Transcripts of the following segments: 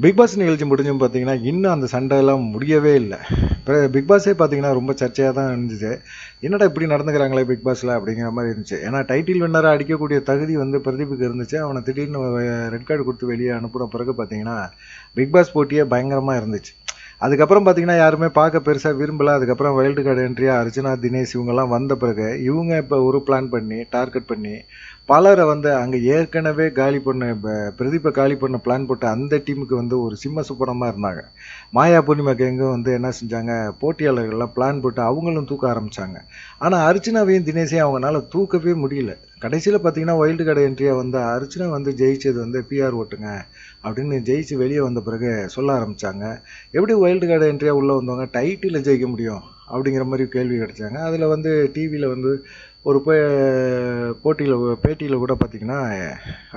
Big pass நிகழ்ச்சி முடிஞ்சும் பார்த்தீங்கன்னா, இன்னும் அந்த சண்டைலாம் முடியவே இல்ல. பிக் பாஸே பார்த்தீங்கன்னா, ரொம்ப சர்ச்சையா தான் இருந்துச்சு. என்னடா இப்படி நடந்துக்கிறாங்களே பிக் பாஸ்ல அப்படிங்கிற மாரி இருந்துச்சு. ஏன்னா டைட்டில் வின்னரா அடிக்கக்கூடிய தகுதி வந்து பிரதீப்புக்கு இருந்துச்சு. அவன திடீர்னு ரெட் கார்டு குடுத்து வெளிய அனுப்புன பிறகு பார்த்தீங்கன்னா, பிக் பாஸ் போட்டியே பயங்கரமா இருந்துச்சு. அதுக்கப்புறம் பார்த்தீங்கன்னா, யாருமே பார்க்க பெருசா விரும்பல. அதுக்கப்புறம் வைல்டு கார்டு என்ட்ரியா அர்ச்சனா, தினேஷ் இவங்கலாம் வந்த பிறகு, இவங்க இப்ப ஒரு பிளான் பண்ணி, டார்கெட் பண்ணி, பலர வந்து அங்க ஏற்கனவே காலி பண்ண பிரதீப்ப காலி பண்ண பிளான் போட்ட அந்த டீமுக்கு வந்து ஒரு சிம்ம சொப்பனமா இருந்தாங்க. மாயா, பூர்ணிமா கேங்கும் வந்து என்ன செஞ்சாங்க, போட்டியாளர்கள்லாம் பிளான் போட்டு அவங்களும் தூக்க ஆரம்பிச்சாங்க. ஆனா அர்ச்சனாவையும், தினேஷையும் அவங்கனால தூக்கவே முடியல. கடைசியில பார்த்தீங்கன்னா, வைல்டு கார்டு என்ட்ரியா வந்த அர்ச்சனா வந்து ஜெயிச்சது வந்து பிஆர் ஓட்டுங்க அப்படின்னு ஜெயிச்சு வெளியே வந்த பிறகு சொல்ல ஆரம்பிச்சாங்க. எப்படி வைல்டு கார்டு என்ட்ரியா உள்ள வந்தவங்க டைட்டில ஜெயிக்க முடியும் அப்படிங்கிற மாதிரி கேள்வி கிடைச்சாங்க. அதுல வந்து டிவியில வந்து ஒரு போட்டியில பேட்டியில கூட பார்த்தீங்கன்னா,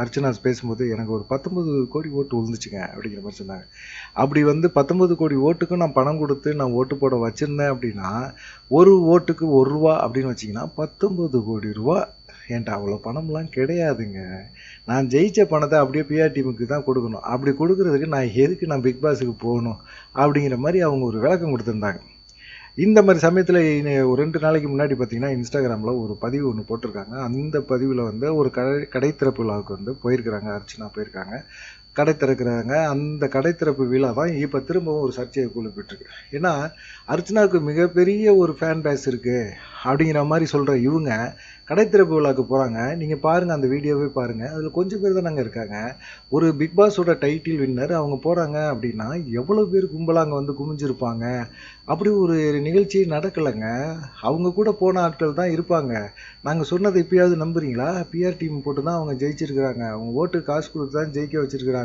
அர்ச்சனா பேசும்போது எனக்கு ஒரு 19 கோடி ஓட்டு விழுந்துச்சுங்க அப்படிங்கிற மாதிரி சொன்னாங்க. அப்படி வந்து 19 கோடி ஓட்டுக்கும் நான் பணம் கொடுத்து நான் ஓட்டு போட வச்சிருந்தேன் அப்படின்னா, ஒரு ஓட்டுக்கு ₹1 அப்படின்னு வச்சீங்கன்னா 19 கோடி ரூபா. என்கிட்ட அவ்வளோ பணம்லாம் கிடையாதுங்க. நான் ஜெயிச்ச பணத்தை அப்படியே பிஆர் டீமுக்கு தான் கொடுக்கணும். அப்படி கொடுக்கறதுக்கு நான் பிக் பாஸுக்கு போகணும் அப்படிங்கிற மாதிரி அவங்க ஒரு விளக்கம் கொடுத்துருந்தாங்க. இந்த மாதிரி சமயத்தில் ஒரு 2 நாளைக்கு முன்னாடி பார்த்தீங்கன்னா, இன்ஸ்டாகிராமில் ஒரு பதிவு ஒன்று போட்டிருக்காங்க. அந்த பதிவில் வந்து ஒரு கடை திறப்பு விழாவுக்கு வந்து போயிருக்கிறாங்க. அர்ச்சனா போயிருக்காங்க. கடை திறக்கிறாங்க. அந்த கடை திறப்பு விழா தான் இப்போ திரும்பவும் ஒரு சர்ச்சையை எழுப்பிட்டுருக்கு. ஏன்னா அர்ச்சனாவுக்கு மிகப்பெரிய ஒரு ஃபேன் பேஸ் இருக்கு அப்படிங்கிற மாதிரி சொல்ற இவங்க கடை திறப்பு விழாவுக்கு போறாங்க. நீங்க பாருங்க, அந்த வீடியோவே பாருங்க. அதுல கொஞ்சம் பேர் தான் அங்க இருக்காங்க. ஒரு பிக் பாஸோட டைட்டில் வின்னர் அவங்க போறாங்க அப்படின்னா எவ்வளவு பேர் கும்பலா அங்க வந்து குமிஞ்சிருப்பாங்க. அப்படி ஒரு நிகழ்ச்சி நடக்கலைங்க. அவங்க கூட போன ஆட்கள் தான் இருப்பாங்க. நாங்க சொன்னதை இப்பயாவது நம்புறீங்களா? பிஆர் டீம் போட்டு தான் அவங்க ஜெயிச்சிருக்கிறாங்க. அவங்க ஓட்டு காசு கொடுத்து தான் ஜெயிக்க வச்சிருக்கிறாங்க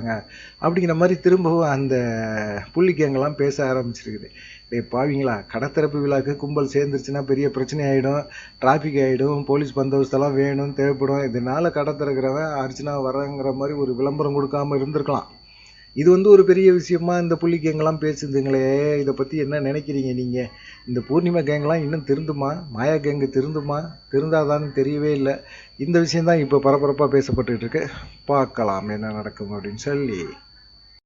அப்படிங்கிற மாதிரி திரும்பவும் அந்த புள்ளி கேங்கெல்லாம் பேச ஆரம்பிச்சிருக்குது. டேய் பாவிங்களா, கடத்திறப்பு விழாக்கு கும்பல் சேர்ந்துருச்சுன்னா பெரிய பிரச்சனை ஆகிடும், டிராஃபிக் ஆகிடும், போலீஸ் பந்தோபஸ்தெல்லாம் வேணும், தேவைப்படும். இதனால கடை திறக்கிறவன் அர்ச்சனா வரங்கிற மாதிரி ஒரு விளம்பரம் கொடுக்காம இருந்திருக்கலாம். இது வந்து ஒரு பெரிய விஷயமா இந்த புள்ளி கேங்கெல்லாம் பேசுதுங்களே. இதை பற்றி என்ன நினைக்கிறீங்க நீங்கள்? இந்த பூர்ணிமா கேங்கெல்லாம் இன்னும் திருந்துமா? மாயா கேங்கு திருந்துமா? திருந்தாதான்னு தெரியவே இல்லை. இந்த விஷயம்தான் இப்போ பரபரப்பாக பேசப்பட்டுக்கிட்டு இருக்கு. பார்க்கலாம் என்ன நடக்கும் அப்படின்னு சொல்லி.